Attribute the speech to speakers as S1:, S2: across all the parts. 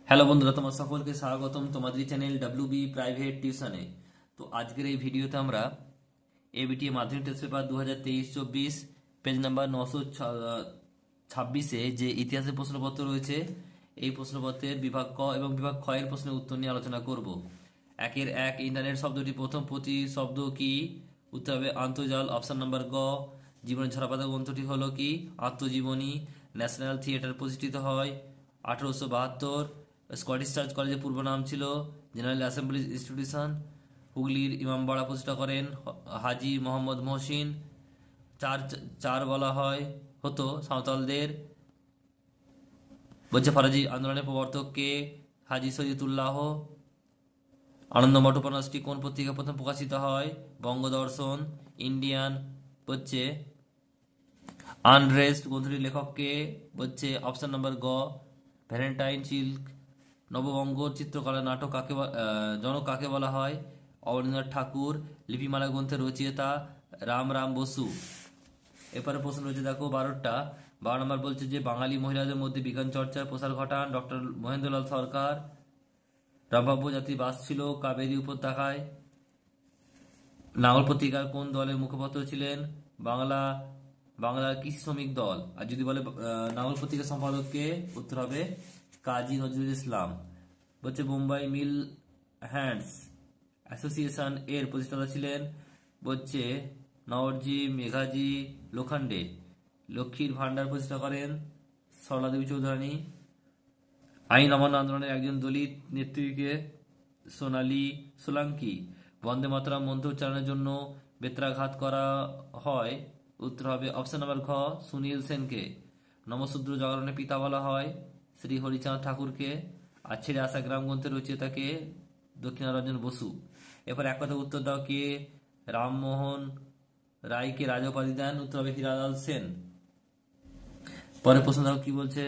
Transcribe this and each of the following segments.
S1: Hello বন্ধুরা, তোমার সকলকে স্বাগতম তোমাদের চ্যানেল ডাব্লিউবি প্রাইভেট টিউশনে। তো আজকের এই ভিডিওতে আমরা এবিটি মাধ্যমিক টেস্ট পেপার 2023-24 পেজ নাম্বার 926-এ যে ইতিহাসের প্রশ্নপত্র রয়েছে, এই প্রশ্নপত্রের বিভাগ ক এবং বিভাগ খ এর প্রশ্নের উত্তর নিয়ে আলোচনা করব। একের এক, ইন্টারনেট শব্দটি প্রথম প্রতিশব্দ কি? উত্তর হবে আন্তর্জাল। অপশন নাম্বার গ, জীবনের ঝরাপাতা গ্রন্থটি হলো কি? আত্মজীবনী। ন্যাশনাল থিয়েটার প্রতিষ্ঠিত হয় 1872। স্কটিশ চার্চ কলেজের পূর্ব নাম ছিল জেনারেল অ্যাসেম্বলি ইনস্টিটিউশন। হুগলির ইমামবাড়া প্রতিষ্ঠা করেন হাজী মোহাম্মদ মহসিন। চার চার বলা হয় হতো সাঁওতালদের। বলছে ফরাজি আন্দোলনের প্রবর্তক কে? হাজী সৈয়দুল্লাহ। আনন্দমঠ উপন্যাসটি কোন পত্রিকা প্রথম প্রকাশিত হয়? বঙ্গদর্শন। ইন্ডিয়ান। বলছে আনরেস্ট গ্রন্থটির লেখক কে? বলছে অপশন নাম্বার গ, ভ্যালেন্টাইন সিল্ক। নববঙ্গ চিত্রকলা নাটক জনক কাকে বলা হয়? অবনীন্দ্রনাথ ঠাকুর। লিপিমালা গ্রন্থের রচয়িতা রাম রাম বসু। এরপরে প্রশ্ন রয়েছে দেখো 12টা। 12 নম্বর বলছে যে বাঙালি মহিলাদের মধ্যে বিজ্ঞান চর্চার প্রসার ঘটান ডক্টর মহেন্দ্রলাল সরকার। রামভাব্য জাতি বাস ছিল কাবেরী উপত্যকায়। লাঙল পত্রিকার কোন দলের মুখপাত্র ছিলেন? বাংলার কৃষি শ্রমিক দল। আর যদি বলে লাঙল পত্রিকার সম্পাদককে, উত্তর হবে কাজী নজরুল ইসলাম। বলছে বোম্বাই মিল হ্যান্ডস অ্যাসোসিয়েশন এর প্রতিষ্ঠাতা ছিলেন, বলছে নওরজি মেঘাজি লোখান্ডে। লক্ষ্মীর ভান্ডার প্রতিষ্ঠা করেন সরলা দেবী চৌধুরানী। আইন অমান্য আন্দোলনের একজন দলিত নেত্রীকে? সোনালী সোলাঙ্কি। বন্দে মাতরম মন্ত্র উচ্চারণের জন্য বেত্রাঘাত করা হয়, উত্তর হবে অপশন নাম্বার ঘ, সুনীল সেনকে। নমশূদ্র জাগরণের পিতা বলা হয় শ্রী হরিচাঁদ ঠাকুরকে। আর ছেড়ে আসা গ্রাম গ্রন্থের রচয়িতাকে? দক্ষিণারঞ্জন বসু। এরপর এক কথা উত্তর দাও, কে রামমোহন রায়কে রাজা উপাধি দেন? উত্তর হবে হীরালাল সেন। পরে প্রশ্ন দেখো কি বলছে,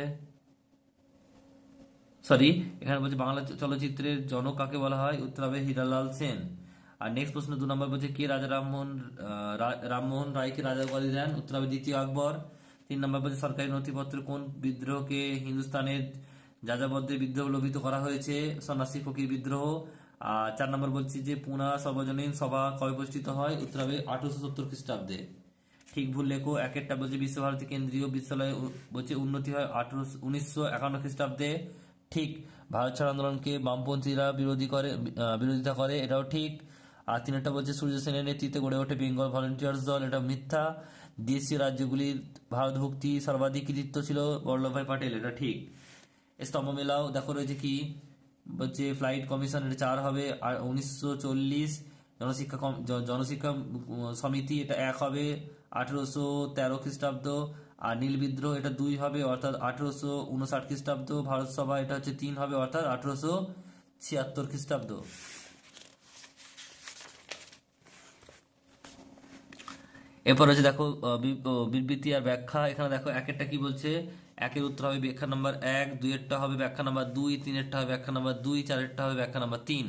S1: সরি, এখানে বলছে বাংলা চলচ্চিত্রের জনক কাকে বলা হয়? উত্তর হবে হীরালাল সেন। আর নেক্সট প্রশ্ন 2 নম্বর বলছে কে রাজা রামমোহন রায়কে রাজা উপাধি দেন? উত্তর হবে দ্বিতীয় আকবর। 3 নম্বর বলছে সরকারি নথিপত্রে কোন বিদ্রোহকে হিন্দুস্তানের যাযাবরদের বিদ্রোহ লোভিত করা হয়েছে? সন্ন্যাসী ফকির বিদ্রোহ। আর 4 নম্বর বলছে যে পুনা সর্বজনীন সভা কবে প্রতিষ্ঠিত হয়? উত্তর হবে 1870 খ্রিস্টাব্দে। ঠিক ভুল লেখো। একেরটা বলছে বিশ্বভারতী কেন্দ্রীয় বিদ্যালয়ে বলছে উন্নতি হয় 1951 খ্রিস্টাব্দে। ঠিক। ভারত ছাড় আন্দোলনকে বামপন্থীরা বিরোধিতা করে, এটাও ঠিক। আর 3টা বলছে সূর্য সেনের নেতৃত্বে গড়ে ওঠে বেঙ্গল ভলেন্টিয়ার্স দল, এটা মিথ্যা। দেশীয় রাজ্যগুলির ভারতভুক্তি সর্বাধিক কৃতিত্ব ছিল বল্লভভাই পাটেল, এটা ঠিক। স্তম্ভ মেলাও দেখো রয়েছে কি? বলছে ফ্লাইট কমিশন, এটা 4 হবে। আর 1940 জনশিক্ষা সমিতি, এটা 1 হবে 1813 খ্রিস্টাব্দ। আর নীল বিদ্রোহ, এটা 2 হবে অর্থাৎ 1859 খ্রিস্টাব্দ। ভারত সভা, এটা হচ্ছে 3 হবে অর্থাৎ 1876 খ্রিস্টাব্দ। এরপর হচ্ছে দেখো বিবৃতি আর ব্যাখ্যা। এখানে দেখো একেরটা কি বলছে, একের উত্তর হবে ব্যাখ্যা নাম্বার 1, 2 এরটা হবে ব্যাখ্যা নাম্বার 2, 3 এরটা হবে ব্যাখ্যা নাম্বার 2, 4 এরটা হবে ব্যাখ্যা নাম্বার 3।